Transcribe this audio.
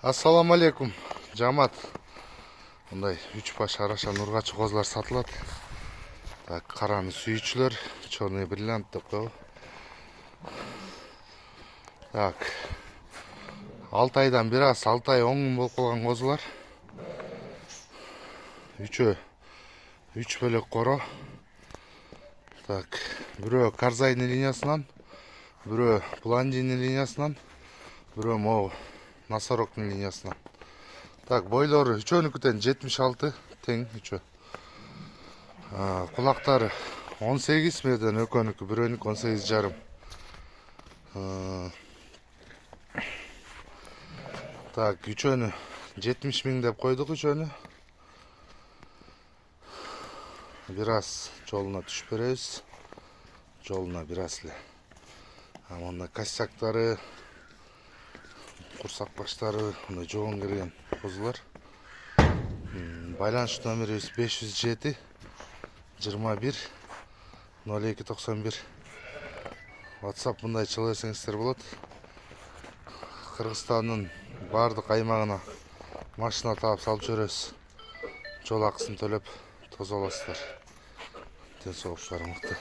Assalamu алейкум, жамат. Мындай 3 баш араша нургачы козулар сатылат. Так, караны сүйүүчүлөр, черный бриллиант деп коебу. Так. 6 айдан бир аз, 6 ай 10 күн болуп калган козулар. Үчөө 3 бөлөк коро. Так, бирөө Карзайны линиясынан, бирөө Пландини линиясынан, бирөө могу Носорогдун линиясынан. Так, бойлору үчөөнүкү 76 тең үчөө. Кулактары 18 мерден экөөнүкү, бирөөнүкү 18,5. Так, үчөөнү 70 миң деп койдук үчөөнү. Бир аз жолуна түшүп беребиз. Жолуна бир аз эле. Мында костяктары, курсак баштары, мындай жоон кирген козулар. Байланыш номерибиз 507 21 02 91. WhatsApp мындай чыла берсеңиздер болот. Кыргызстандын бардык аймагына машина таап салып жиберебиз. Жол акысын төлөп тозо аласыздар. Ден соолуктарыңызга мыкты.